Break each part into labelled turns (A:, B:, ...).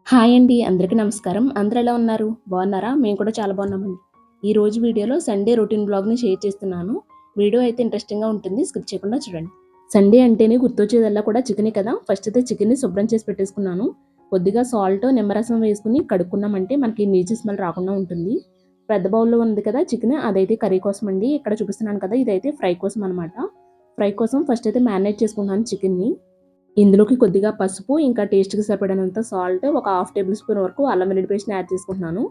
A: Hi అండి. అందరికీ నమస్కారం. అందరూ ఎలా ఉన్నారు? బాగున్నారా? మేము కూడా చాలా బాగున్నామండి. ఈ రోజు వీడియోలో సండే రొటీన్ వ్లాగ్‌ని షేర్ చేస్తున్నాను. వీడియో అయితే ఇంట్రెస్టింగ్‌గా ఉంటుంది. స్కిప్ చేయకుండా చూడండి. సండే అంటేనే గుర్తొచ్చేదల్లా కూడా చికెనే కదా! ఫస్ట్ అయితే చికెన్‌ని శుభ్రం చేసి పెట్టేసుకున్నాను. కొద్దిగా సాల్ట్, నిమ్మరసం వేసుకొని కడుక్కున్నామంటే మనకి నీచు స్మెల్ రాకుండా ఉంటుంది. పెద్ద బౌల్‌లో ఉంది కదా చికెన్, అదైతే కర్రీ కోసం అండి. ఇక్కడ చూపిస్తున్నాను కదా, ఇదైతే ఫ్రై కోసం అనమాట. ఫ్రై కోసం ఫస్ట్ అయితే మ్యారినేట్ చేసుకున్నాను చికెన్‌ని. ఇందులోకి కొద్దిగా పసుపు, ఇంకా టేస్ట్‌కి సరిపడినంత సాల్ట్, ఒక హాఫ్ టేబుల్ స్పూన్ వరకు అల్లం వెల్లుల్లి పేస్ట్‌ని యాడ్ చేసుకుంటున్నాను.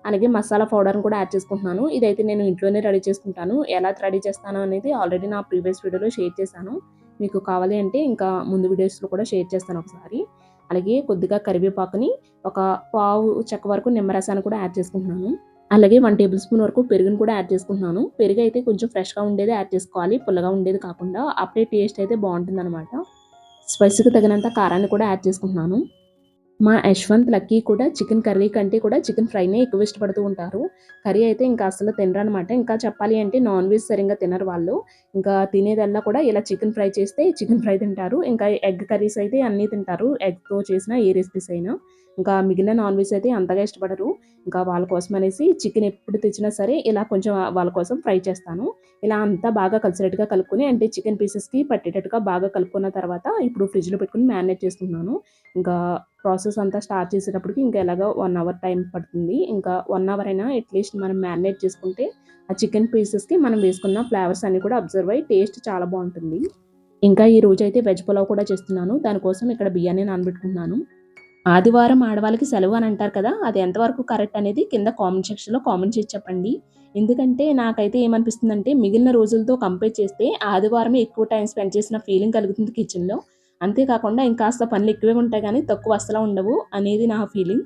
A: అలాగే మసాలా పౌడర్‌ని కూడా యాడ్ చేసుకుంటున్నాను. ఇదైతే నేను ఇంట్లోనే రెడీ చేసుకుంటాను. ఎలా రెడీ చేస్తాను అనేది ఆల్రెడీ నా ప్రీవియస్ వీడియోలో షేర్ చేశాను. మీకు కావాలి అంటే ఇంకా ముందు వీడియోస్‌లో కూడా షేర్ చేస్తాను ఒకసారి. అలాగే కొద్దిగా కరివేపాకుని, ఒక పావు చెక్క వరకు నిమ్మరసాన్ని కూడా యాడ్ చేసుకుంటున్నాను. అలాగే 1 టేబుల్ స్పూన్ వరకు పెరుగుని కూడా యాడ్ చేసుకుంటున్నాను. పెరుగైతే కొంచెం ఫ్రెష్‌గా ఉండేదే యాడ్ చేసుకోవాలి. పుల్లగా ఉండేది కాకుండా. అప్పుడే టేస్ట్ అయితే బావుంటుందనమాట. స్పైసీకి తగినంత కారాన్ని కూడా యాడ్ చేసుకుంటున్నాను. మా యశ్వంత్, లక్కీ కూడా చికెన్ కర్రీ కంటే కూడా చికెన్ ఫ్రైనే ఎక్కువ ఇష్టపడుతూ ఉంటారు. కర్రీ అయితే ఇంకా అస్సలు తినరనమాట. ఇంకా చెప్పాలి అంటే నాన్ వెజ్ సరింగా తినరు వాళ్ళు. ఇంకా తినేదల్లా కూడా ఇలా చికెన్ ఫ్రై చేస్తే చికెన్ ఫ్రై తింటారు. ఇంకా ఎగ్ కర్రీస్ అయితే అన్నీ తింటారు. ఎగ్‌తో చేసిన ఏ రెసిపీస్ అయినా. ఇంకా మిగిలిన నాన్ వెజ్ అయితే అంతగా ఇష్టపడరు. ఇంకా వాళ్ళ కోసం అనేసి చికెన్ ఎప్పుడు తెచ్చినా సరే ఇలా కొంచెం వాళ్ళ కోసం ఫ్రై చేస్తాను. ఇలా అంతా బాగా కలిసేటట్టుగా కలుపుకొని, అంటే చికెన్ పీసెస్‌కి పట్టేటట్టుగా బాగా కలుపుకున్న తర్వాత ఇప్పుడు ఫ్రిడ్జ్‌లో పెట్టుకొని మ్యారినేట్ చేసుకుంటున్నాను. ఇంకా ప్రాసెస్ అంతా స్టార్ట్ చేసేటప్పటికి ఇంకా ఎలాగో 1 అవర్ టైం పడుతుంది. ఇంకా 1 అవర్ అయినా అట్‌లీస్ట్ మనం మ్యారినేట్ చేసుకుంటే ఆ చికెన్ పీసెస్‌కి మనం వేసుకున్న ఫ్లేవర్స్ అన్నీ కూడా అబ్జర్వ్ అయ్యి టేస్ట్ చాలా బావుంటుంది. ఇంకా ఈ రోజైతే వెజ్ పులావ్ కూడా చేస్తున్నాను. దానికోసం ఇక్కడ బియ్యాన్ని నానబెట్టుకుంటున్నాను. ఆదివారం ఆడవాళ్ళకి సెలవు అని అంటారు కదా! అది ఎంతవరకు కరెక్ట్ అనేది కింద కామెంట్ సెక్షన్‌లో కామెంట్ చేసి చెప్పండి. ఎందుకంటే నాకైతే ఏమనిపిస్తుందంటే మిగిలిన రోజులతో కంపేర్ చేస్తే ఆదివారమే ఎక్కువ టైం స్పెండ్ చేసిన ఫీలింగ్ కలుగుతుంది కిచెన్‌లో. అంతే కాకుండా ఇంకాస్త పనులు ఎక్కువే ఉంటాయి గానీ తక్కువ అస్సలు ఉండవు అనేది నా ఫీలింగ్.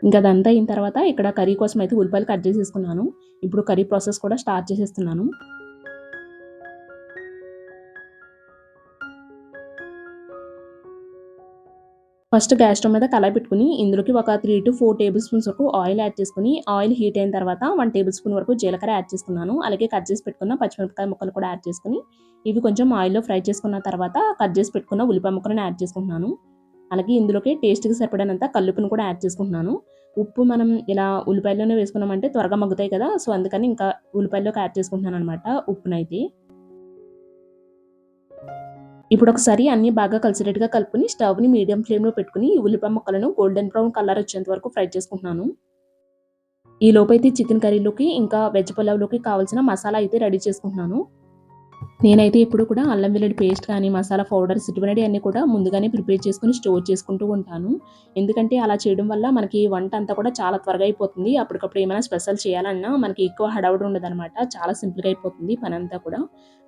A: ఇంక అదంతా అయిన తర్వాత ఇక్కడ కర్రీ కోసం అయితే ఉల్లిపాయలు కట్ చేసేసుకున్నాను. ఇప్పుడు కర్రీ ప్రాసెస్ కూడా స్టార్ట్ చేసేస్తున్నాను. ఫస్ట్ గ్యాస్ స్టవ్ మీద కళాయి పెట్టుకొని ఇందులోకి ఒక 3-4 టేబుల్ స్పూన్స్ వరకు ఆయిల్ యాడ్ చేసుకొని, ఆయిల్ హీట్ అయిన తర్వాత 1 టేబుల్ స్పూన్ వరకు జీలకర్ర యాడ్ చేసుకున్నాను. అలాగే కట్ చేసి పెట్టుకున్న పచ్చిమిరపకాయ ముక్కలు కూడా యాడ్ చేసుకొని, ఇవి కొంచెం ఆయిల్‌లో ఫ్రై చేసుకున్న తర్వాత కట్ చేసి పెట్టుకున్న ఉల్లిపాయ ముక్కలను యాడ్ చేసుకుంటున్నాను. అలాగే ఇందులోకి టేస్ట్‌కి సరిపడినంత కల్లుప్పుని కూడా యాడ్ చేసుకుంటున్నాను. ఉప్పు మనం ఇలా ఉల్లిపాయల్లోనే వేసుకున్నామంటే త్వరగా మగ్గుతాయి కదా! సో, అందుకని ఇంకా ఉల్లిపాయల్లోకి యాడ్ చేసుకుంటున్నాననమాట ఉప్పునైతే. ఇప్పుడొకసారి అన్నీ బాగా కలిసేటట్టుగా కలుపుకొని స్టవ్‌ని మీడియం ఫ్లేమ్‌లో పెట్టుకొని ఈ ఉల్లిపాయ ముక్కలను గోల్డెన్ బ్రౌన్ కలర్ వచ్చేంత వరకు ఫ్రై చేసుకుంటున్నాను. ఈ లోపైతే చికెన్ కర్రీలోకి ఇంకా వెజ్ పులావ్‌లోకి కావాల్సిన మసాలా అయితే రెడీ చేసుకుంటున్నాను. నేనైతే ఎప్పుడు కూడా అల్లం వెల్లుల్లి పేస్ట్ కానీ, మసాలా పౌడర్స్ ఇటువంటివన్నీ కూడా ముందుగానే ప్రిపేర్ చేసుకొని స్టోర్ చేసుకుంటూ ఉంటాను. ఎందుకంటే అలా చేయడం వల్ల మనకి వంట అంతా కూడా చాలా త్వరగా అయిపోతుంది. అప్పటికప్పుడు ఏమైనా స్పెషల్ చేయాలన్నా మనకి ఎక్కువ హడావుడి ఉండదనమాట. చాలా సింపుల్‌గా అయిపోతుంది పనంతా కూడా.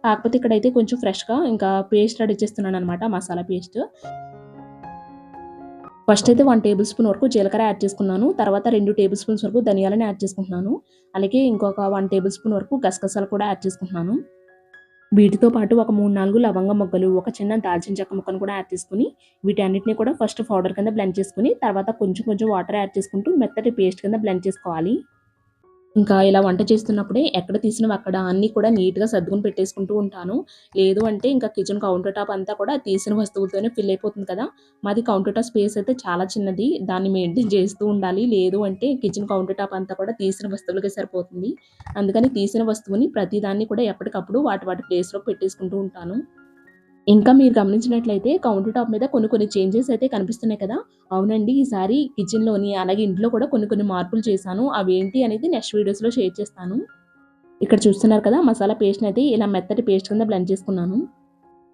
A: కాకపోతే ఇక్కడైతే కొంచెం ఫ్రెష్‌గా ఇంకా పేస్ట్ రెడీ చేస్తున్నాననమాట, మసాలా పేస్ట్. ఫస్ట్ అయితే 1 టేబుల్ స్పూన్ వరకు జీలకర్ర యాడ్ చేసుకున్నాను. తర్వాత 2 టేబుల్ స్పూన్స్ వరకు ధనియాలను యాడ్ చేసుకుంటున్నాను. అలాగే ఇంకొక 1 టేబుల్ స్పూన్ వరకు గసగసాలు కూడా యాడ్ చేసుకుంటున్నాను. వీటితో పాటు ఒక 3, 4 లవంగ మొగ్గలు, ఒక చిన్న దాల్చిన చెక్క ముక్కను కూడా యాడ్ చేసుకొని, వీటన్నిటిని కూడా ఫస్ట్ పౌడర్ కింద బ్లెండ్ చేసుకొని, తర్వాత కొంచెం కొంచెం వాటర్ యాడ్ చేసుకుంటూ మెత్తటి పేస్ట్ కింద బ్లెండ్ చేసుకోవాలి. ఇంకా ఇలా వంట చేస్తున్నప్పుడే ఎక్కడ తీసినవి అక్కడ అన్నీ కూడా నీట్‌గా సర్దుకొని పెట్టేసుకుంటూ ఉంటాను. లేదు అంటే ఇంకా కిచెన్ కౌంటర్ టాప్ అంతా కూడా తీసిన వస్తువులతోనే ఫిల్ అయిపోతుంది కదా! మాది కౌంటర్ టాప్ స్పేస్ అయితే చాలా చిన్నది. దాన్ని మెయింటైన్ చేస్తూ ఉండాలి. లేదు అంటే కిచెన్ కౌంటర్ టాప్ అంతా కూడా తీసిన వస్తువులకే సరిపోతుంది. అందుకని తీసిన వస్తువుని ప్రతిదాన్ని కూడా ఎప్పటికప్పుడు వాటి వాటి ప్లేస్‌లో పెట్టేసుకుంటూ ఉంటాను. ఇంకా మీరు గమనించినట్లయితే కౌంటర్ టాప్ మీద కొన్ని కొన్ని చేంజెస్ అయితే కనిపిస్తున్నాయి కదా! అవునండి. ఈసారి కిచెన్‌లోని అలాగే ఇంట్లో కూడా కొన్ని కొన్ని మార్పులు చేశాను. అవేంటి అనేది నెక్స్ట్ వీడియోస్‌లో షేర్ చేస్తాను. ఇక్కడ చూస్తున్నారు కదా! మసాలా పేస్ట్‌నయితే ఇలా మెత్తటి పేస్ట్ కింద బ్లెండ్ చేసుకున్నాను.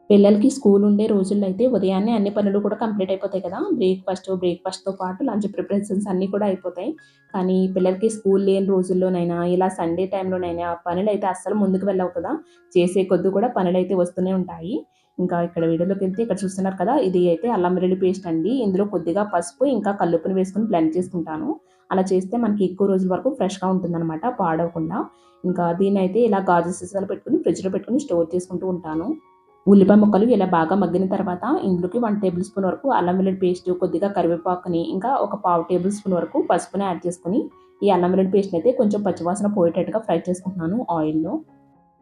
A: పిల్లలకి స్కూల్ ఉండే రోజుల్లో అయితే ఉదయాన్నే అన్ని పనులు కూడా కంప్లీట్ అయిపోతాయి కదా! బ్రేక్‌ఫాస్ట్‌తో పాటు లంచ్ ప్రిపరేషన్స్ అన్నీ కూడా అయిపోతాయి. కానీ పిల్లలకి స్కూల్ లేని రోజుల్లోనైనా, ఇలా సండే టైమ్‌లోనైనా పనులైతే అస్సలు ముందుకు వెళ్ళవు కదా! చేసే కొద్దీ కూడా పనులైతే వస్తూనే ఉంటాయి. ఇంకా ఇక్కడ వీడియోలోకెళ్తే ఇక్కడ చూస్తున్నారు కదా! ఇది అయితే అల్లం వెల్లుల్లి పేస్ట్ అండి. ఇందులో కొద్దిగా పసుపు, ఇంకా కల్లుప్పుని వేసుకొని బ్లెండ్ చేసుకుంటాను. అలా చేస్తే మనకి ఎక్కువ రోజుల వరకు ఫ్రెష్‌గా ఉంటుందనమాట, పాడవకుండా. ఇంకా దీన్నయితే ఇలా గాజు సీసాలో పెట్టుకొని ఫ్రిడ్జ్‌లో పెట్టుకొని స్టోర్ చేసుకుంటూ ఉంటాను. ఉల్లిపాయ ముక్కలు ఇలా బాగా మగ్గిన తర్వాత ఇందులోకి 1 టేబుల్ స్పూన్ వరకు అల్లం వెల్లుల్లి పేస్ట్, కొద్దిగా కరివేపాకుని, ఇంకా ఒక పావు టేబుల్ స్పూన్ వరకు పసుపుని యాడ్ చేసుకొని, ఈ అల్లం వెల్లుల్లి పేస్ట్‌నయితే కొంచెం పచ్చివాసన పోయేటట్టుగా ఫ్రై చేసుకుంటున్నాను ఆయిల్‌లో.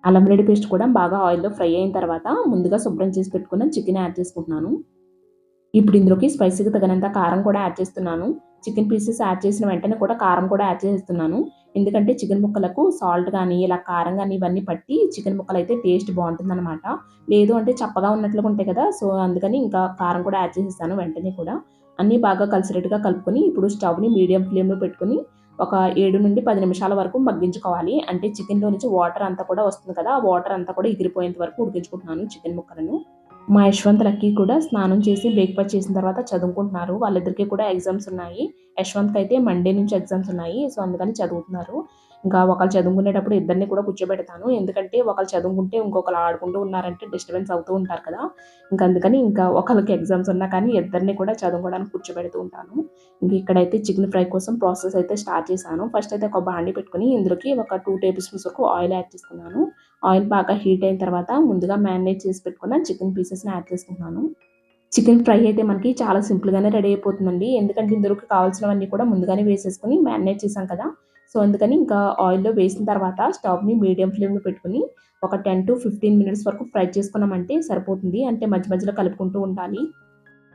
A: అల్లం వెల్లుల్లి పేస్ట్ కూడా బాగా ఆయిల్‌లో ఫ్రై అయిన తర్వాత ముందుగా శుభ్రం చేసి పెట్టుకున్న చికెన్ యాడ్ చేసుకుంటున్నాను. ఇప్పుడు ఇందులోకి స్పైసీకి తగినంత కారం కూడా యాడ్ చేస్తున్నాను. చికెన్ పీసెస్ యాడ్ చేసిన వెంటనే కూడా కారం కూడా యాడ్ చేసేస్తున్నాను. ఎందుకంటే చికెన్ ముక్కలకు సాల్ట్ గానీ, ఇలా కారం గానీ ఇవన్నీ పట్టి చికెన్ ముక్కలైతే టేస్ట్ బావుంటుందనమాట. లేదు అంటే చప్పగా ఉన్నట్లుగా ఉంటాయి కదా! సో, అందుకని ఇంకా కారం కూడా యాడ్ చేసేసాను వెంటనే కూడా. అన్నీ బాగా కలిసేటట్టుగా కలుపుకొని ఇప్పుడు స్టవ్‌ని మీడియం ఫ్లేమ్‌లో పెట్టుకొని ఒక 7-10 నిమిషాల వరకు మగ్గించుకోవాలి. అంటే చికెన్‌లో నుంచి వాటర్ అంతా కూడా వస్తుంది కదా! ఆ వాటర్ అంతా కూడా ఎగిరిపోయేంత వరకు ఉడికించుకుంటున్నాను చికెన్ ముక్కలను. మా యశ్వంత్, లక్కీ కూడా స్నానం చేసి బ్రేక్‌ఫాస్ట్ చేసిన తర్వాత చదువుకుంటున్నారు. వాళ్ళిద్దరికీ కూడా ఎగ్జామ్స్ ఉన్నాయి. యశ్వంత్‌కయితే మండే నుంచి ఎగ్జామ్స్ ఉన్నాయి. సో, అందుకని చదువుతున్నారు. ఇంకా ఒకళ్ళు చదువుకునేటప్పుడు ఇద్దరిని కూడా కూర్చోబెడతాను. ఎందుకంటే ఒకళ్ళు చదువుకుంటే ఇంకొకళ్ళు ఆడుకుంటూ ఉన్నారంటే డిస్టర్బెన్స్ అవుతూ ఉంటారు కదా! అందుకని ఇంకా ఒకళ్ళకి ఎగ్జామ్స్ ఉన్నా కానీ ఇద్దరిని కూడా చదువుకోవడానికి కూర్చోబెడుతూ ఉంటాను. ఇంక ఇక్కడైతే చికెన్ ఫ్రై కోసం ప్రాసెస్ అయితే స్టార్ట్ చేశాను. ఫస్ట్ అయితే ఒక బాండీ పెట్టుకొని ఇందులోకి ఒక 2 టేబుల్ స్పూన్స్ వరకు ఆయిల్ యాడ్ చేసుకున్నాను. ఆయిల్ బాగా హీట్ అయిన తర్వాత ముందుగా మ్యారినేట్ చేసి పెట్టుకున్న చికెన్ పీసెస్‌ని యాడ్ చేసుకుంటున్నాను. చికెన్ ఫ్రై అయితే మనకి చాలా సింపుల్‌గానే రెడీ అయిపోతుందండి. ఎందుకంటే ఇందులోకి కావాల్సినవన్నీ కూడా ముందుగానే వేసేసుకొని మ్యారినేట్ చేశాం కదా! సో, అందుకని ఇంకా ఆయిల్‌లో వేసిన తర్వాత స్టవ్‌ని మీడియం ఫ్లేమ్‌లో పెట్టుకొని ఒక 10-15 మినిట్స్ వరకు ఫ్రై చేసుకున్నామంటే సరిపోతుంది. అంటే మధ్య మధ్యలో కలుపుకుంటూ ఉండాలి.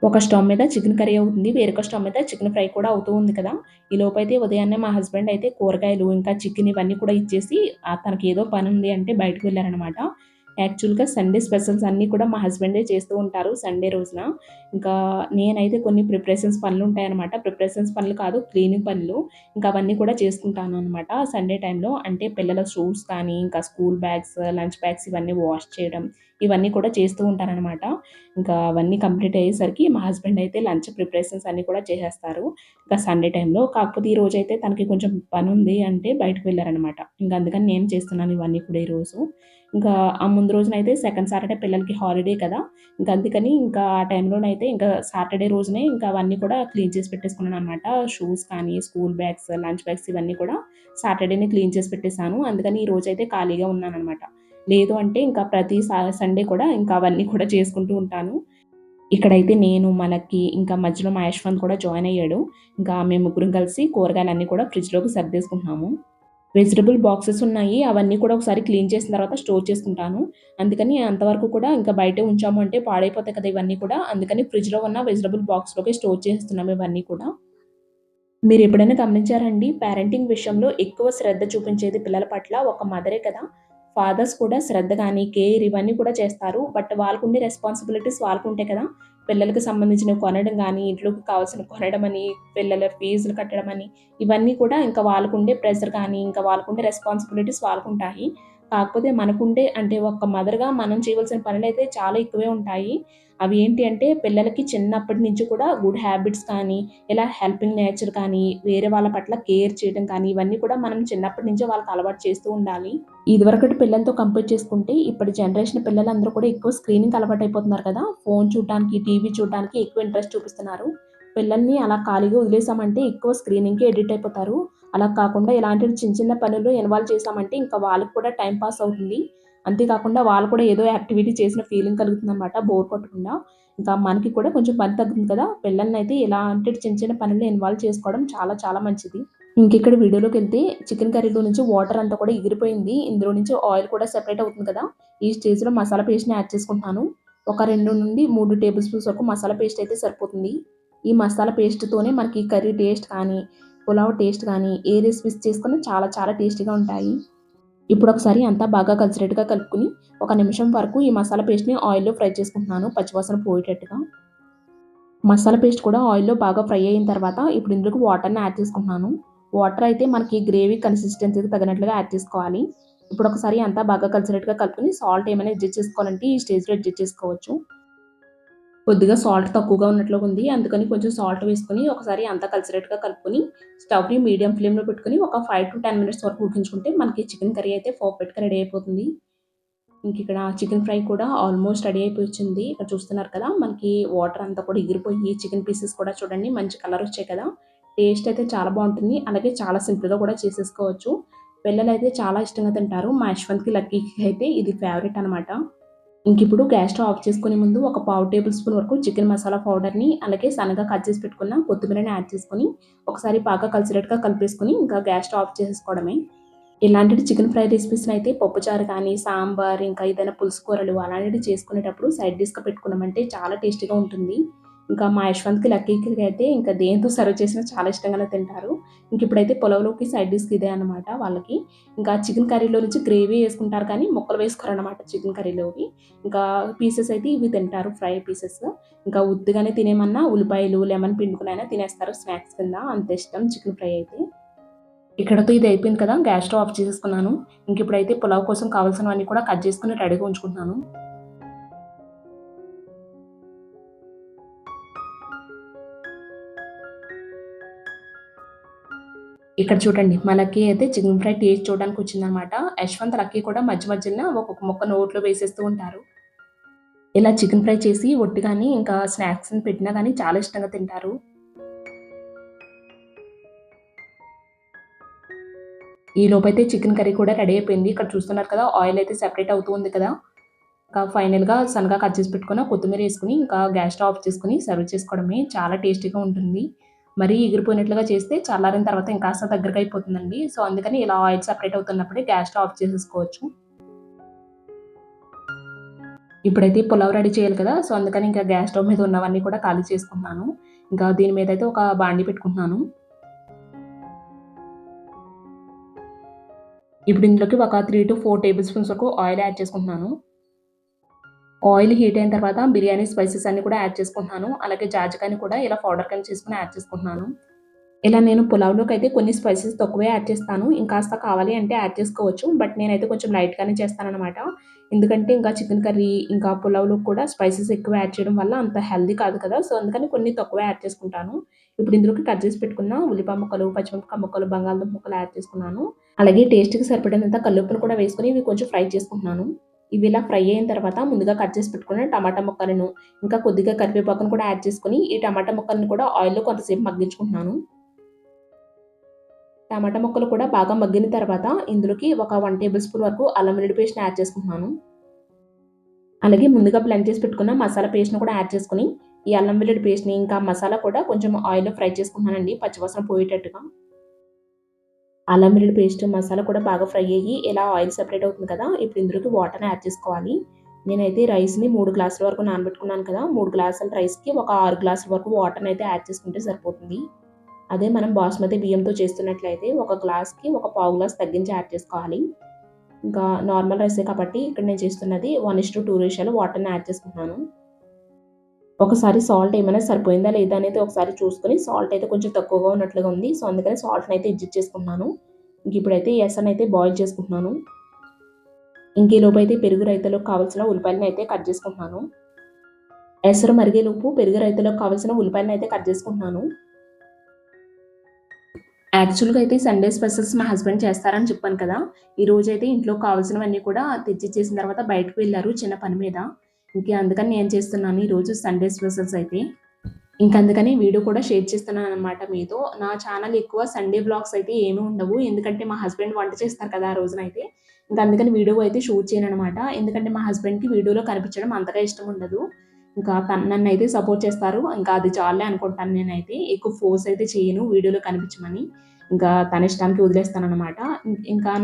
A: ఒక స్టవ్ మీద చికెన్ కర్రీ అవుతుంది. వేరొక స్టవ్ మీద చికెన్ ఫ్రై కూడా అవుతూ ఉంది కదా! ఈలోపైతే ఉదయాన్నే మా హస్బెండ్ అయితే కూరగాయలు, ఇంకా చికెన్ ఇవన్నీ కూడా ఇచ్చేసి తనకేదో పనుంది అంటే బయటకు వెళ్లారనమాట. యాక్చువల్‌గా సండే స్పెషల్స్ అన్నీ కూడా మా హస్బెండే చేస్తూ ఉంటారు సండే రోజున. ఇంకా నేనైతే కొన్ని ప్రిపరేషన్స్ పనులుంటాయనమాట. ప్రిపరేషన్స్ పనులు కాదు, క్లీనింగ్ పనులు. ఇంకా అవన్నీ కూడా చేసుకుంటాను అనమాట సండే టైంలో. అంటే పిల్లల షూస్ కానీ, ఇంకా స్కూల్ బ్యాగ్స్, లంచ్ బ్యాగ్స్ ఇవన్నీ వాష్ చేయడం, ఇవన్నీ కూడా చేస్తూ ఉంటాననమాట. ఇంకా అవన్నీ కంప్లీట్ అయ్యేసరికి మా హస్బెండ్ అయితే లంచ్ ప్రిపరేషన్స్ అన్నీ కూడా చేసేస్తారు. ఇంకా సండే టైంలో. కాకపోతే ఈరోజైతే తనకి కొంచెం పనుంది అంటే బయటకు వెళ్లారనమాట. ఇంక అందుకని నేను చేస్తున్నాను ఇవన్నీ కూడా ఈరోజు. ఇంకా ఆ ముందు రోజునైతే సెకండ్ సాటర్‌డే పిల్లలకి హాలిడే కదా! ఇంక అందుకని ఇంకా ఆ టైంలోనైతే ఇంకా సాటర్‌డే రోజునే ఇంకా అవన్నీ కూడా క్లీన్ చేసి పెట్టేసుకున్నాననమాట. షూస్ కానీ, స్కూల్ బ్యాగ్స్, లంచ్ బ్యాగ్స్ ఇవన్నీ కూడా సాటర్‌డేనే క్లీన్ చేసి పెట్టేసాను. అందుకని ఈ రోజైతే ఖాళీగా ఉన్నాననమాట. లేదు అంటే ఇంకా ప్రతి సండే కూడా ఇంకా అవన్నీ కూడా చేసుకుంటూ ఉంటాను. ఇక్కడైతే నేను, మా లక్కీ ఇంకా మధ్యలో మా యశ్వంత్ కూడా జాయిన్ అయ్యాడు. ఇంకా మేము ముగ్గురం కలిసి కూరగాయలన్నీ కూడా ఫ్రిడ్జ్‌లోకి సర్దేసుకుంటున్నాము. వెజిటబుల్ బాక్సెస్ ఉన్నాయి. అవన్నీ కూడా ఒకసారి క్లీన్ చేసిన తర్వాత స్టోర్ చేసుకుంటాను. అందుకని అంతవరకు కూడా ఇంకా బయటే ఉంచాము అంటే పాడైపోతాయి కదా! ఇవన్నీ కూడా. అందుకని ఫ్రిడ్జ్‌లో ఉన్న వెజిటబుల్ బాక్స్‌లోకే స్టోర్ చేసేస్తున్నాము ఇవన్నీ కూడా. మీరెప్పుడైనా గమనించారా అండి? పేరెంటింగ్ విషయంలో ఎక్కువ శ్రద్ధ చూపించేది పిల్లల పట్ల ఒక మదరే కదా! ఫాదర్స్ కూడా శ్రద్ధ గాని, కేర్ ఇవన్నీ కూడా చేస్తారు. బట్ వాళ్ళకుండే రెస్పాన్సిబిలిటీస్ వాళ్ళకుంటాయి కదా! పిల్లలకి సంబంధించినవి కొనడం గాని, ఇంట్లోకి కావాల్సినవి కొనడమని, పిల్లల ఫీజులు కట్టడమని, ఇవన్నీ కూడా ఇంకా వాళ్ళకుండే ప్రెషర్ కానీ, ఇంకా వాళ్ళకుండే రెస్పాన్సిబిలిటీస్ వాళ్ళకుంటాయి. కాకపోతే మనకుండే అంటే ఒక మదర్‌గా మనం చేయవలసిన పనులైతే చాలా ఎక్కువే ఉంటాయి. అవి ఏంటి అంటే పిల్లలకి చిన్నప్పటి నుంచి కూడా గుడ్ హ్యాబిట్స్ కానీ, ఇలా హెల్పింగ్ నేచర్ కానీ, వేరే వాళ్ళ పట్ల కేర్ చేయడం కానీ, ఇవన్నీ కూడా మనం చిన్నప్పటి నుంచే వాళ్ళకి అలవాటు చేస్తూ ఉండాలి. ఇదివరకటి పిల్లలతో కంపేర్ చేసుకుంటే, ఇప్పటి జనరేషన్ పిల్లలందరూ కూడా ఎక్కువ స్క్రీనింగ్‌కి అలవాటయిపోతున్నారు కదా! ఫోను చూడటానికి, టీవీ చూడటానికి ఎక్కువ ఇంట్రెస్ట్ చూపిస్తున్నారు. పిల్లల్ని అలా ఖాళీగా వదిలేసామంటే ఎక్కువ స్క్రీనింగ్‌కి ఎడిక్ట్ అయిపోతారు. అలా కాకుండా ఇలాంటి చిన్న చిన్న పనుల్లో ఇన్వాల్వ్ చేశామంటే ఇంకా వాళ్ళకి కూడా టైమ్ పాస్ అవుతుంది. అంతే కాకుండా వాళ్ళు కూడా ఏదో యాక్టివిటీ చేసిన ఫీలింగ్ కలుగుతుందనమాట బోర్ కొట్టకుండా. ఇంకా మనకి కూడా కొంచెం పని తగ్గుతుంది కదా! పిల్లల్నయితే ఇలాంటి చిన్న చిన్న పనుల్లో ఇన్వాల్వ్ చేసుకోవడం చాలా చాలా మంచిది. ఇంకిక్కడ వీడియోలోకెళ్తే చికెన్ కర్రీలో నుంచి వాటర్ అంతా కూడా ఎగిరిపోయింది. ఇందులో నుంచి ఆయిల్ కూడా సెపరేట్ అవుతుంది కదా! ఈ స్టేజ్‌లో మసాలా పేస్ట్‌ని యాడ్ చేసుకుంటున్నాను. ఒక 2-3 టేబుల్ స్పూన్స్ వరకు మసాలా పేస్ట్ అయితే సరిపోతుంది. ఈ మసాలా పేస్ట్‌తోనే మనకి కర్రీ టేస్ట్ కానీ, పులావ్ టేస్ట్ కానీ, ఏ రెసిపీస్ చేసుకున్నా చాలా చాలా టేస్టీగా ఉంటాయి. ఇప్పుడొకసారి అంతా బాగా కలిసేటట్టుగా కలుపుకొని, ఒక నిమిషం వరకు ఈ మసాలా పేస్ట్‌ని ఆయిల్‌లో ఫ్రై చేసుకుంటున్నాను పచ్చివాసన పోయేటట్టుగా. మసాలా పేస్ట్ కూడా ఆయిల్‌లో బాగా ఫ్రై అయిన తర్వాత ఇప్పుడు ఇందులోకి వాటర్‌ని యాడ్ చేసుకుంటున్నాను. వాటర్ అయితే మనకి గ్రేవీ కన్సిస్టెన్సీకి తగినట్లుగా యాడ్ చేసుకోవాలి. ఇప్పుడొకసారి అంతా బాగా కలిసినట్టుగా కలుపుకొని సాల్ట్ ఏమైనా అడ్జస్ట్ చేసుకోవాలంటే ఈ స్టేజ్‌లో అడ్జస్ట్ చేసుకోవచ్చు. కొద్దిగా సాల్ట్ తక్కువగా ఉన్నట్లుగా ఉంది. అందుకని కొంచెం సాల్ట్ వేసుకొని ఒకసారి అంతా కలిసేటట్టుగా కలుపుకొని స్టవ్‌ని మీడియం ఫ్లేమ్‌లో పెట్టుకొని ఒక 5-10 మినిట్స్ వరకు ఉడికించుకుంటే మనకి చికెన్ కర్రీ అయితే పర్ఫెక్ట్‌గా రెడీ అయిపోతుంది. ఇంకిక్కడ చికెన్ ఫ్రై కూడా ఆల్మోస్ట్ రెడీ అయిపోయిచ్చింది. ఇక్కడ చూస్తున్నారు కదా! మనకి వాటర్ అంతా కూడా ఎగిరిపోయి చికెన్ పీసెస్ కూడా చూడండి మంచి కలర్ వచ్చాయి కదా! టేస్ట్ అయితే చాలా బావుంటుంది. అలాగే చాలా సింపుల్‌గా కూడా చేసేసుకోవచ్చు. పిల్లలైతే చాలా ఇష్టంగా తింటారు. మా యశ్వంత్‌కి, లక్కీకి అయితే ఇది ఫేవరెట్ అనమాట. ఇంకిప్పుడు గ్యాస్ స్టవ్ ఆఫ్ చేసుకునే ముందు ఒక పావు టేబుల్ స్పూన్ వరకు చికెన్ మసాలా పౌడర్‌ని, అలాగే సన్నగా కట్ చేసి పెట్టుకున్న కొత్తిమీరని యాడ్ చేసుకొని, ఒకసారి బాగా కలిసేటట్టుగా కలిపేసుకొని ఇంకా గ్యాస్ స్టవ్ ఆఫ్ చేసేసుకోవడమే. ఇలాంటి చికెన్ ఫ్రై రెసిపీస్‌ని అయితే పప్పుచారు కానీ, సాంబార్ ఇంకా ఏదైనా పులుసు కూరలు అలాంటివి చేసుకునేటప్పుడు సైడ్ డిష్‌గా పెట్టుకున్నామంటే చాలా టేస్టీగా ఉంటుంది. ఇంకా మా యశ్వంత్‌కి, లక్కీకి అయితే ఇంకా దేనితో సర్వ్ చేసినా చాలా ఇష్టంగానే తింటారు. ఇంక ఇప్పుడైతే పులావ్‌లోకి సైడ్ డిష్‌కి ఇదే అనమాట వాళ్ళకి. ఇంకా చికెన్ కర్రీలో నుంచి గ్రేవీ యేసుకుంటారు కానీ ముక్కలు వేసుకోరనమాట చికెన్ కర్రీలోకి. ఇంకా పీసెస్ అయితే ఇవి తింటారు ఫ్రై పీసెస్. ఇంకా ఉత్తిగానే తినేమన్నా ఉల్లిపాయలు, లెమన్ పిండుకొనైనా తినేస్తారు స్నాక్స్ కింద. అంత ఇష్టం చికెన్ ఫ్రై అయితే. ఇక్కడితో ఇది అయిపోయింది కదా! గ్యాస్ స్టవ్ ఆఫ్ చేసేసుకున్నాను. ఇంకిప్పుడైతే పులావ్ కోసం కావాల్సినవన్నీ కూడా కట్ చేసుకొని రెడీగా ఉంచుకుంటున్నాను. ఇక్కడ చూడండి మా లక్కీ అయితే చికెన్ ఫ్రై టేస్ట్ చూడడానికొచ్చిందనమాట. యశ్వంత్, లక్కీ కూడా మధ్య మధ్యన ఒక్కొక్క ముక్క నోట్లో వేసేస్తూ ఉంటారు. ఇలా చికెన్ ఫ్రై చేసి ఒట్టిగాని ఇంకా స్నాక్స్‌ని పెట్టినా గాని చాలా ఇష్టంగా తింటారు. ఈలోపైతే చికెన్ కర్రీ కూడా రెడీ అయిపోయింది. ఇక్కడ చూస్తున్నారు కదా! ఆయిల్ అయితే సెపరేట్ అవుతూ ఉంది కదా! ఇంకా ఫైనల్‌గా సన్నగా కట్ చేసి పెట్టుకున్న కొత్తిమీర ఏసుకొని, ఇంకా గ్యాస్ స్టవ్ ఆఫ్ చేసుకొని సర్వ్ చేసుకోవడమే. చాలా టేస్టీగా ఉంటుంది. మరీ ఎగిరిపోయినట్లుగా చేస్తే చల్లారిన తర్వాత ఇంకాస్త దగ్గరగా అయిపోతుందండి. సో, అందుకని ఇలా ఆయిల్ సెపరేట్ అవుతున్నప్పుడే గ్యాస్ స్టవ్ ఆఫ్ చేసేసుకోవచ్చు. ఇప్పుడైతే పులావ్ రెడీ చేయాలి కదా! సో, అందుకని ఇంకా గ్యాస్ స్టవ్ మీద ఉన్నవన్నీ కూడా ఖాళీ చేసుకుంటున్నాను. ఇంకా దీని మీదయితే ఒక బాండీ పెట్టుకుంటున్నాను. ఇప్పుడు ఇందులోకి ఒక 3-4 టేబుల్ స్పూన్స్ వరకు ఆయిల్ యాడ్ చేసుకుంటున్నాను. ఆయిల్ హీట్ అయిన తర్వాత బిర్యానీ స్పైసెస్ అన్నీ కూడా యాడ్ చేసుకుంటున్నాను. అలాగే జాజికాయని కూడా ఇలా పౌడర్ కింద చేసుకొని యాడ్ చేసుకుంటున్నాను. ఇలా నేను పులావ్‌లోకైతే కొన్ని స్పైసెస్ తక్కువే యాడ్ చేస్తాను. ఇంకాస్త కావాలి అంటే యాడ్ చేసుకోవచ్చు. బట్ నేనైతే కొంచెం లైట్‌గానే చేస్తాననమాట. ఎందుకంటే ఇంకా చికెన్ కర్రీ, ఇంకా పులావ్‌లోకి కూడా స్పైసెస్ ఎక్కువ యాడ్ చేయడం వల్ల అంత హెల్తీ కాదు కదా! సో, అందుకని కొన్ని తక్కువే యాడ్ చేసుకుంటాను. ఇప్పుడు ఇందులోకి కట్ చేసి పెట్టుకున్న ఉల్లిపాయ ముక్కలు, పచ్చిమిరపకాయ ముక్కలు, బంగాళదుంప ముక్కలు యాడ్ చేసుకున్నాను. అలాగే టేస్ట్‌కి సరిపడినంత కల్లుప్పును కూడా వేసుకొని ఇవి కొంచెం ఫ్రై చేసుకుంటున్నాను. ఇవి ఇలా ఫ్రై అయిన తర్వాత ముందుగా కట్ చేసి పెట్టుకున్న టమాటా ముక్కలను, ఇంకా కొద్దిగా కరివేపాకును కూడా యాడ్ చేసుకొని, ఈ టమాటా ముక్కలను కూడా ఆయిల్‌లో కొంతసేపు మగ్గించుకుంటున్నాను. టమాటా ముక్కలు కూడా బాగా మగ్గిన తర్వాత ఇందులోకి ఒక 1 టేబుల్ స్పూన్ వరకు అల్లం వెల్లుల్లి పేస్ట్‌ని యాడ్ చేసుకుంటున్నాను. అలాగే ముందుగా బ్లెండ్ చేసి పెట్టుకున్న మసాలా పేస్ట్‌ని కూడా యాడ్ చేసుకొని, ఈ అల్లం వెల్లుల్లి పేస్ట్‌ని ఇంకా మసాలా కూడా కొంచెం ఆయిల్‌లో ఫ్రై చేసుకుంటున్నానండి పచ్చివాసన పోయేటట్టుగా. అల్లం వెల్లుల్లి పేస్ట్, మసాలా కూడా బాగా ఫ్రై అయ్యి ఇలా ఆయిల్ సెపరేట్ అవుతుంది కదా! ఇప్పుడు ఇందులోకి వాటర్‌ని యాడ్ చేసుకోవాలి. నేనైతే రైస్‌ని 3 గ్లాసుల వరకు నానబెట్టుకున్నాను కదా! 3 గ్లాసుల రైస్‌కి ఒక 6 గ్లాసుల వరకు వాటర్‌ని అయితే యాడ్ చేసుకుంటే సరిపోతుంది. అదే మనం బాస్మతి బియ్యంతో చేస్తున్నట్లయితే ఒక గ్లాస్‌కి ఒక పావు గ్లాస్ తగ్గించి యాడ్ చేసుకోవాలి. ఇంకా నార్మల్ రైసే కాబట్టి ఇక్కడ నేను చేస్తున్నది 1:2 రేషియోలో వాటర్‌ని యాడ్ చేసుకుంటున్నాను. ఒకసారి సాల్ట్ ఏమైనా సరిపోయిందా లేదా అనేది ఒకసారి చూసుకొని సాల్ట్ అయితే కొంచెం తక్కువగా ఉన్నట్లుగా ఉంది. సో, అందుకని సాల్ట్‌ని అయితే అడ్జస్ట్ చేసుకుంటున్నాను. ఇప్పుడైతే ఈ ఎసరనైతే బాయిల్ చేసుకుంటున్నాను. ఈలోపైతే పెరుగు రైతాలోకి కావాల్సిన ఉల్లిపాయలను అయితే కట్ చేసుకుంటున్నాను. ఎసరు మరిగేలోపు పెరుగు రైతాలోకి కావాల్సిన ఉల్లిపాయలను అయితే కట్ చేసుకుంటున్నాను. యాక్చువల్‌గా అయితే సండే స్పెషల్స్ మా హస్బెండ్ చేస్తారని చెప్పాను కదా! ఈరోజైతే ఇంట్లో కావాల్సినవన్నీ కూడా తెచ్చిచ్చేసిన తర్వాత బయటకు వెళ్లారు చిన్న పని మీద. అందుకని నేను చేస్తున్నాను ఈరోజు సండే స్పెషల్స్ అయితే. అందుకని వీడియో కూడా షేర్ చేస్తున్నాననమాట మీతో. నా ఛానల్ ఎక్కువ సండే వ్లాగ్స్ అయితే ఏమి ఉండవు. ఎందుకంటే మా హస్బెండ్ వంట చేస్తారు కదా! ఆ రోజునైతే. అందుకని వీడియో అయితే షూట్ చేయననమాట. ఎందుకంటే మా హస్బెండ్‌కి వీడియోలో కనిపించడం అంతగా ఇష్టం ఉండదు. తను నన్నైతే సపోర్ట్ చేస్తారు. అది చాలులే అనుకుంటాను నేనైతే. ఎక్కువ ఫోర్స్ అయితే చేయను వీడియోలో కనిపించమని. తన ఇష్టానికి వదిలేస్తాననమాట.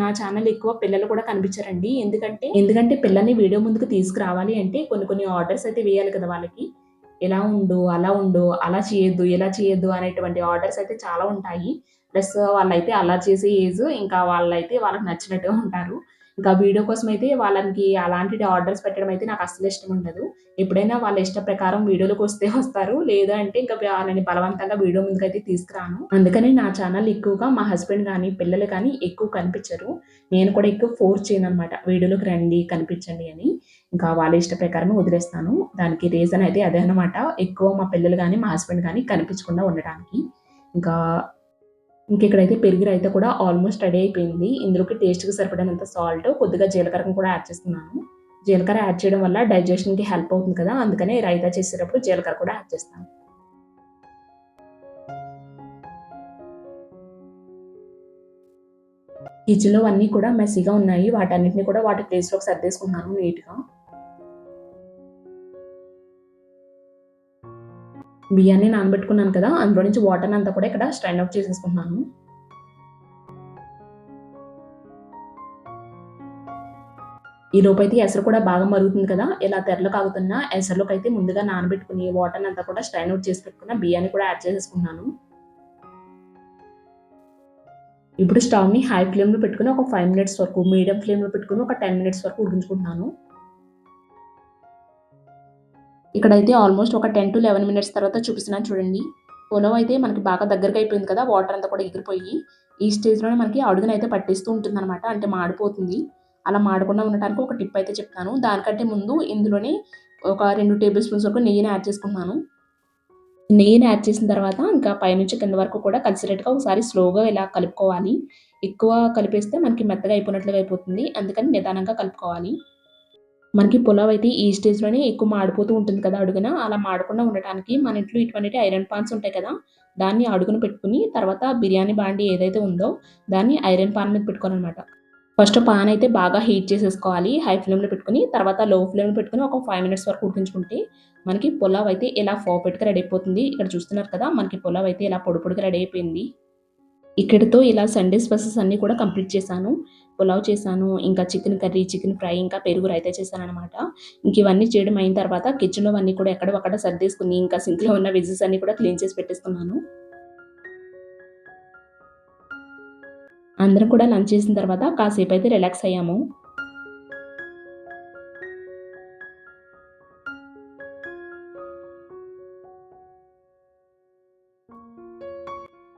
A: నా ఛానల్ ఎక్కువ పిల్లలు కూడా కనిపించరండి. ఎందుకంటే పిల్లల్ని వీడియో ముందుకు తీసుకురావాలి అంటే కొన్ని కొన్ని ఆర్డర్స్ అయితే వేయాలి కదా వాళ్ళకి. ఇలా ఉండు, అలా ఉండు, అలా చేయొద్దు, ఇలా చేయొద్దు అనేటువంటి ఆర్డర్స్ అయితే చాలా ఉంటాయి. ప్లస్ వాళ్ళైతే అల్లరి చేసే ఏజ్. వాళ్ళైతే వాళ్ళకి నచ్చినట్టుగా ఉంటారు. వీడియో కోసమైతే వాళ్ళకి అలాంటి ఆర్డర్స్ పెట్టడం అయితే నాకు అస్సలు ఇష్టం ఉండదు. ఎప్పుడైనా వాళ్ళ ఇష్ట ప్రకారం వీడియోలోకొస్తే వస్తారు. లేదు అంటే వాళ్ళని బలవంతంగా వీడియో ముందుకైతే తీసుకురాను. అందుకని నా ఛానల్ ఎక్కువగా మా హస్బెండ్ గానీ, పిల్లలు గానీ ఎక్కువ కనిపించరు. నేను కూడా ఎక్కువ ఫోర్స్ చేయననమాట. వీడియోలోకి రండి, కనిపించండి అని. వాళ్ళ ఇష్ట ప్రకారమే వదిలేస్తాను. దానికి రీజన్ అయితే అదే అనమాట. ఎక్కువ మా పిల్లలు గానీ, మా హస్బెండ్ గానీ కనిపించకుండా ఉండటానికి. ఇంకా ఇక్కడైతే పెరుగు రైతా కూడా ఆల్మోస్ట్ రెడీ అయిపోయింది. ఇందులోకి టేస్ట్‌కి సరిపడినంత సాల్ట్, కొద్దిగా జీలకర్రను కూడా యాడ్ చేస్తున్నాను. జీలకర్ర యాడ్ చేయడం వల్ల డైజెషన్‌కి హెల్ప్ అవుతుంది కదా! అందుకనే రైతా చేసేటప్పుడు జీలకర్ర కూడా యాడ్ చేస్తాను. కిచెన్‌లో అన్నీ కూడా మెస్సీగా ఉన్నాయి. వాటన్నిటిని కూడా వాటి ప్లేస్‌లోకి సర్దేసుకున్నాను నీట్‌గా. బియ్యాన్ని నానబెట్టుకున్నాను కదా! అందులో నుంచి వాటర్‌నంతా కూడా ఇక్కడ స్ట్రైన్ ఔట్ చేసేసుకుంటున్నాను. ఈ లోపైతే ఎసరు కూడా బాగా మరుగుతుంది కదా! ఇలా తెరలు కాగుతున్న ఎసరులోకైతే ముందుగా నానబెట్టుకుని వాటర్‌ని అంతా కూడా స్ట్రైన్ ఔట్ చేసి పెట్టుకున్న బియ్యాన్ని కూడా యాడ్ చేసేసుకున్నాను. ఇప్పుడు స్టవ్‌ని హై ఫ్లేమ్‌లో పెట్టుకొని ఒక 5 మినిట్స్ వరకు, మీడియం ఫ్లేమ్‌లో పెట్టుకొని ఒక 10 మినిట్స్ వరకు ఉడికించుకుంటున్నాను. ఇక్కడైతే ఆల్మోస్ట్ ఒక 10-11 మినిట్స్ తర్వాత చూపిస్తున్నాను చూడండి. పులావ్ అయితే మనకి బాగా దగ్గరకి అయిపోయింది కదా! వాటర్ అంతా కూడా ఎగిరిపోయి, ఈ స్టేజ్‌లోనే మనకి అడుగునైతే పట్టేస్తూ ఉంటుందనమాట. అంటే మాడిపోతుంది. అలా మాడకుండా ఉండటానికి ఒక టిప్ అయితే చెప్తాను. దానికంటే ముందు ఇందులోనే ఒక 2 టేబుల్ స్పూన్స్ వరకు నెయ్యిని యాడ్ చేసుకుంటున్నాను. నెయ్యిని యాడ్ చేసిన తర్వాత ఇంకా పైనుంచి కింద వరకు కూడా కలిసేటట్టుగా ఒకసారి స్లోగా ఇలా కలుపుకోవాలి. ఎక్కువ కలిపేస్తే మనకి మెత్తగా అయిపోయినట్లుగా అయిపోతుంది. అందుకని నిదానంగా కలుపుకోవాలి. మనకి పులావ్ అయితే ఈ స్టేజ్‌లోనే ఎక్కువ మాడిపోతూ ఉంటుంది కదా అడుగున. అలా మాడకుండా ఉండటానికి మన ఇంట్లో ఇటువంటి ఐరన్ పాన్స్ ఉంటాయి కదా! దాన్ని అడుగున పెట్టుకొని తర్వాత బిర్యానీ బాండీ ఏదైతే ఉందో దాన్ని ఐరన్ పాన్ మీద పెట్టుకోవాలనమాట. ఫస్ట్ పాన్ అయితే బాగా హీట్ చేసేసుకోవాలి. హై ఫ్లేమ్‌లో పెట్టుకొని తర్వాత లో ఫ్లేమ్‌లో పెట్టుకొని ఒక 5 మినిట్స్ వరకు ఉడికించుకుంటే మనకి పులావ్ అయితే ఇలా పర్ఫెక్ట్‌గా రెడీ అయిపోతుంది. ఇక్కడ చూస్తున్నారు కదా! మనకి పులావ్ అయితే ఇలా పొడి పొడిగా రెడీ అయిపోయింది. ఇక్కడితో ఇలా సండే స్పెషల్స్ అన్నీ కూడా కంప్లీట్ చేశాను. పులావ్ చేశాను, ఇంకా చికెన్ కర్రీ, చికెన్ ఫ్రై, ఇంకా పెరుగు రైతా చేశాననమాట. ఇంక ఇవన్నీ చేయడం అయిన తర్వాత కిచెన్‌లోవన్నీ కూడా ఎక్కడివక్కడ సర్దేసుకొని, ఇంకా సింక్‌లో ఉన్న వెజ్జెస్ అన్నీ కూడా క్లీన్ చేసి పెట్టేసుకున్నాను. అందరం కూడా లంచ్ చేసిన తర్వాత కాసేపయితే రిలాక్స్ అయ్యాము.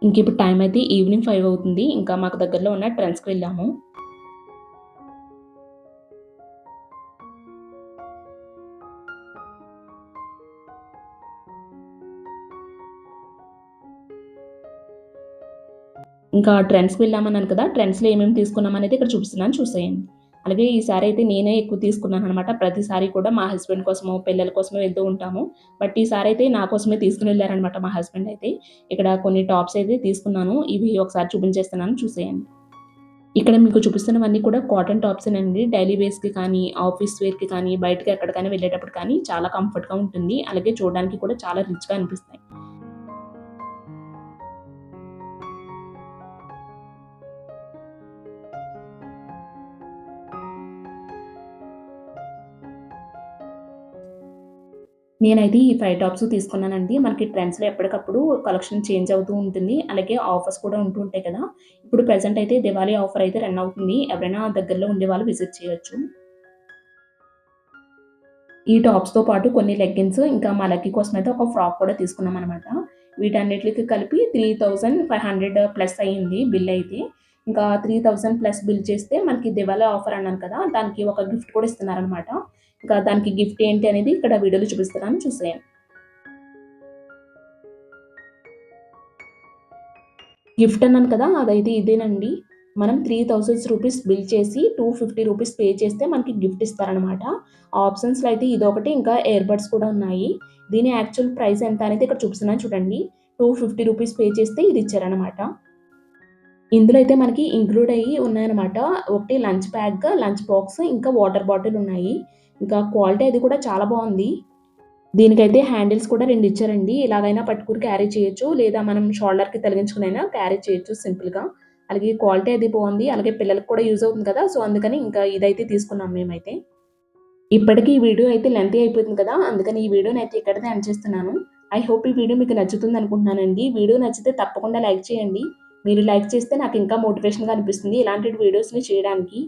A: ఇంకిప్పుడు టైం అయితే ఈవినింగ్ 5 అవుతుంది. ఇంకా మాకు దగ్గరలో ఉన్న ట్రెండ్స్‌కి వెళ్ళాము. ఇంకా ట్రెండ్స్‌కి వెళ్ళామన్నాను కదా! ట్రెండ్స్‌లో ఏమేమి తీసుకున్నామనేది ఇక్కడ చూపిస్తున్నాను చూసేయండి. అలాగే ఈసారి అయితే నేనే ఎక్కువ తీసుకున్నాననమాట. ప్రతిసారి కూడా మా హస్బెండ్ కోసమో, పిల్లల కోసమో వెళ్తూ ఉంటాము. బట్ ఈసారైతే నా కోసమే తీసుకొని వెళ్లారనమాట మా హస్బెండ్ అయితే. ఇక్కడ కొన్ని టాప్స్ అయితే తీసుకున్నాను. ఇవి ఒకసారి చూపించేస్తున్నాను చూసేయండి. ఇక్కడ మీకు చూపిస్తున్నవన్నీ కూడా కాటన్ టాప్సేనండి. డైలీ వేర్స్‌కి కానీ, ఆఫీస్ వేర్‌కి కానీ, బయటకి ఎక్కడికైనా వెళ్ళేటప్పుడు కానీ చాలా కంఫర్ట్‌గా ఉంటుంది. అలాగే చూడడానికి కూడా చాలా రిచ్‌గా అనిపిస్తాయి. నేనైతే ఈ 5 టాప్స్ తీసుకున్నానండి. మనకి ట్రెండ్స్‌లో ఎప్పటికప్పుడు కలెక్షన్ చేంజ్ అవుతూ ఉంటుంది. అలాగే ఆఫర్స్ కూడా ఉంటూ ఉంటాయి కదా! ఇప్పుడు ప్రెజెంట్ అయితే దివాళీ ఆఫర్ అయితే రన్ అవుతుంది. ఎవరైనా దగ్గరలో ఉండేవాళ్ళు విజిట్ చేయొచ్చు. ఈ టాప్స్‌తో పాటు కొన్ని లెగ్గిన్స్ ఇంకా మా లక్కీ కోసమయితే ఒక ఫ్రాక్ కూడా తీసుకున్నామనమాట. వీటన్నిట్లికి కలిపి 3500 ప్లస్ అయింది బిల్ అయితే. ఇంకా 3000 ప్లస్ బిల్ చేస్తే మనకి దివాళీ ఆఫర్ అన్నాను కదా! దానికి ఒక గిఫ్ట్ కూడా ఇస్తున్నారనమాట. ఇంకా దానికి గిఫ్ట్ ఏంటి అనేది ఇక్కడ వీడియోలో చూపిస్తున్నాను చూసేయండి. గిఫ్ట్ అన్నాను కదా! అదైతే ఇదేనండి. మనం 3000 రూపీస్ బిల్ చేసి 250 రూపీస్ పే చేస్తే మనకి గిఫ్ట్ ఇస్తారనమాట. ఆప్షన్స్‌లో అయితే ఇదొకటి ఇంకా ఇయర్ బడ్స్ కూడా ఉన్నాయి. దీని యాక్చువల్ ప్రైస్ ఎంత అనేది ఇక్కడ చూపిస్తున్నాను చూడండి. 250 రూపీస్ పే చేస్తే ఇది ఇచ్చారనమాట. ఇందులో అయితే మనకి ఇంక్లూడ్ అయ్యి ఉన్నాయన్నమాట. ఒకటి లంచ్ బ్యాగ్, లంచ్ బాక్స్ ఇంకా వాటర్ బాటిల్ ఉన్నాయి. ఇంకా క్వాలిటీ అది కూడా చాలా బావుంది. దీనికైతే హ్యాండిల్స్ కూడా 2 ఇచ్చారండి. ఇలాగైనా పట్టుకొని క్యారీ చేయొచ్చు. లేదా మనం షోల్డర్‌కి తగిలించుకొనైనా క్యారీ చేయొచ్చు సింపుల్‌గా. అలాగే క్వాలిటీ అది బావుంది. అలాగే పిల్లలకి కూడా యూజ్ అవుతుంది కదా! సో, అందుకని ఇంకా ఇదైతే తీసుకున్నాం మేమైతే. ఇప్పటికి ఈ వీడియో అయితే లెంతీ అయిపోతుంది కదా! అందుకని ఈ వీడియోనైతే ఇక్కడితో ఎండ్ చేస్తున్నాను. ఐ హోప్ ఈ వీడియో మీకు నచ్చుతుందనుకుంటున్నానండి. వీడియో నచ్చితే తప్పకుండా లైక్ చేయండి. మీరు లైక్ చేస్తే నాకు ఇంకా మోటివేషన్‌గా అనిపిస్తుంది ఇలాంటి వీడియోస్‌ని చేయడానికి.